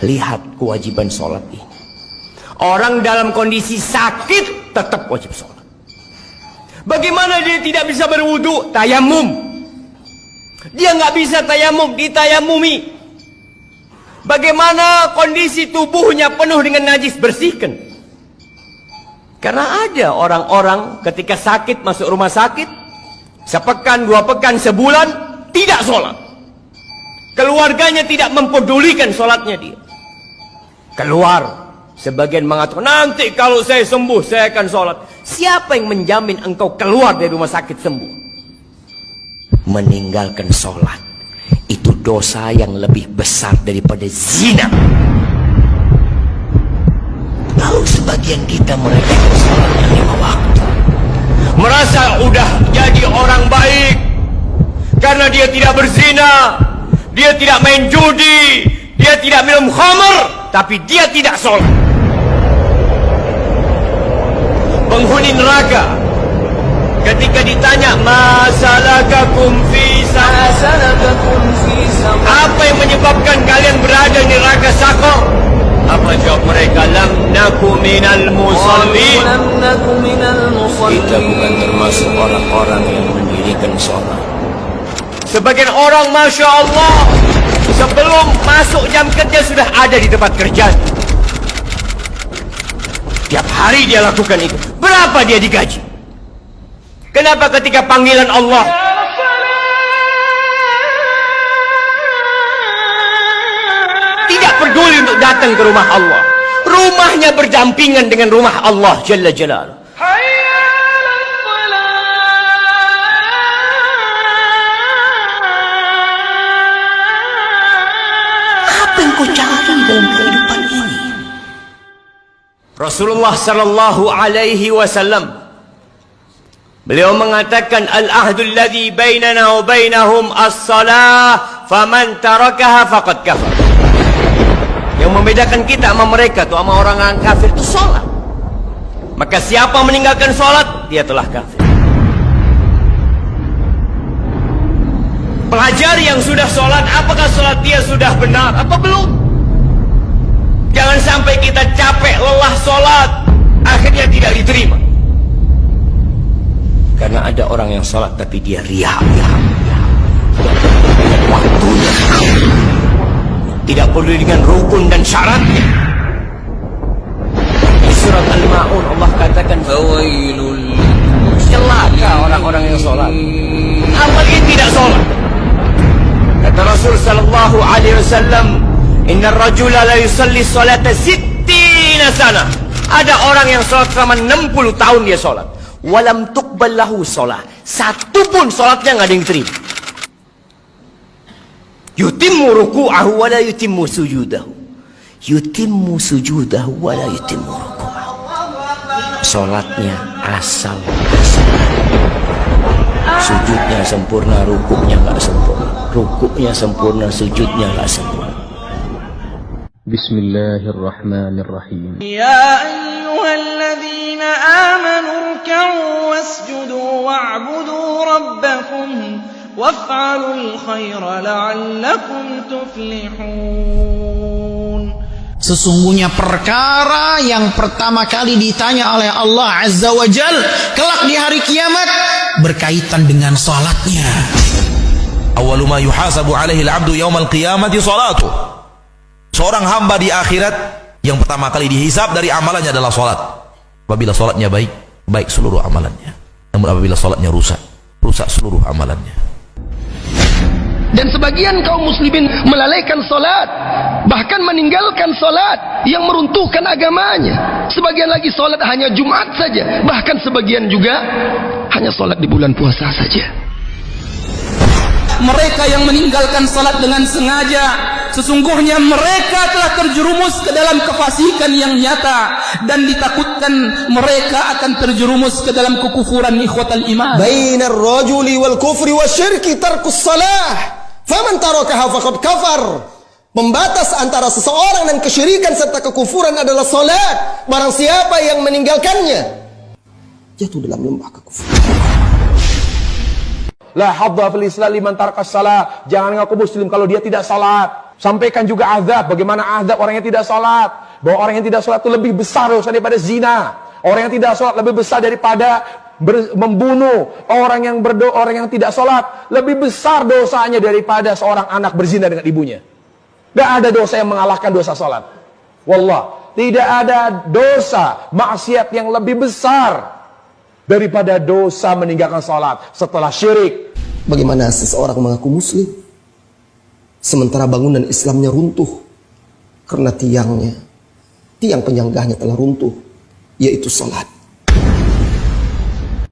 Lihat kewajiban sholat ini. Orang dalam kondisi sakit tetap wajib sholat. Bagaimana dia tidak bisa berwudu? Tayamum. Dia nggak bisa tayamum, ditayamumi. Bagaimana kondisi tubuhnya penuh dengan najis? Bersihkan. Karena ada orang-orang ketika sakit masuk rumah sakit, sepekan, 2 pekan, sebulan tidak sholat. Keluarganya tidak mempedulikan sholatnya dia. Keluar. Sebagian mengatakan, nanti kalau saya sembuh saya akan sholat. Siapa yang menjamin engkau keluar dari rumah sakit sembuh? Meninggalkan sholat itu dosa yang lebih besar daripada zina. Tahu sebagian kita mereka sholat 5 waktu, merasa udah jadi orang baik karena dia tidak berzina, dia tidak main judi, dia tidak minum khamr, tapi dia tidak sholat. Penghuni neraka ketika ditanya masalakakum fi saqar, apa yang menyebabkan kalian berada di neraka Saqar? Apa jawab mereka? Lam naku minal musallin. Kita bukan termasuk orang-orang yang mendirikan sholat. Sebagian orang Masya Allah sebelum masuk jam kerja sudah ada di tempat kerja. Tiap hari dia lakukan itu. Berapa dia digaji? Kenapa ketika panggilan Allah tidak peduli untuk datang ke rumah Allah? Rumahnya berdampingan dengan rumah Allah Jalla Jalaluhu. Apa yang kau cari dalam kehidupan ini? Rasulullah sallallahu alaihi wasallam beliau mengatakan al-ahdul ladzi bainana wa bainahum as-salah faman tarakaha faqad kafar. Yang membedakan kita sama mereka tuh sama orang kafir itu salat. Maka siapa meninggalkan salat dia telah kafir. Pelajari yang sudah salat, apakah salat dia sudah benar apa belum? Jangan sampai kita capek, lelah sholat, akhirnya tidak diterima. Karena ada orang yang sholat tapi dia riya. Waktunya tidak peduli dengan rukun dan syaratnya. Di surat Al-Ma'un Allah katakan, celaka orang-orang yang sholat, apalagi tidak sholat. Kata Rasul sallallahu alaihi wasallam, Inna rajula la yusalli salata 60 sana. Ada orang yang sholat selama 60 tahun dia sholat. Walam tuqbal lahu sholat. Satu pun sholatnya nggak ada yang diterima. Yutimmu ruku'ahu wa la yutimmu sujudahu. Yutimmu sujudahu wa la yutimmu ruku'ahu. Sholatnya asal. Sujudnya sempurna, rukuknya nggak sempurna. Rukuknya sempurna, sujudnya nggak sempurna. بسم الله الرحمن الرحيم يا أيها الذين آمنوا اركعوا واسجدوا واعبدوا ربكم وافعلوا الخير لعلكم تفلحون. Sesungguhnya perkara yang pertama kali ditanya oleh Allah Azza wa Jal kelak di hari kiamat berkaitan dengan salatnya. Awwalu ma yuhasabu alaihi al-'abdu yaumal qiyamati salatuh. Seorang hamba di akhirat yang pertama kali dihisab dari amalannya adalah sholat. Apabila sholatnya baik, baik seluruh amalannya. Namun apabila sholatnya rusak, rusak seluruh amalannya. Dan sebagian kaum muslimin melalaikan sholat, bahkan meninggalkan sholat yang meruntuhkan agamanya. Sebagian lagi sholat hanya Jumat saja, bahkan sebagian juga hanya sholat di bulan puasa saja. Mereka yang meninggalkan salat dengan sengaja, sesungguhnya mereka telah terjerumus ke dalam kefasikan yang nyata, dan ditakutkan mereka akan terjerumus ke dalam kekufuran ikhwatal iman. Bainar rajuli wal kufri wasyirki tarkus salah, faman tarakaha faqad kafar. Pembatas antara seseorang dan kesyirikan serta kekufuran adalah salat. Barang siapa yang meninggalkannya jatuh dalam lembah kekufuran. La hadza fil Islam liman tarkas salat. Jangan ngaku muslim kalau dia tidak salat. Sampaikan juga azab, bagaimana azab orang yang tidak sholat. Bahwa orang yang tidak sholat itu lebih besar dosa daripada zina. Orang yang tidak sholat lebih besar daripada membunuh. Orang yang tidak sholat lebih besar dosanya daripada seorang anak berzina dengan ibunya. Tidak ada dosa yang mengalahkan dosa sholat. Wallah, tidak ada dosa maksiat yang lebih besar daripada dosa meninggalkan sholat setelah syirik. Bagaimana seseorang mengaku muslim sementara bangunan Islamnya runtuh karena tiang penyanggahnya telah runtuh, yaitu sholat.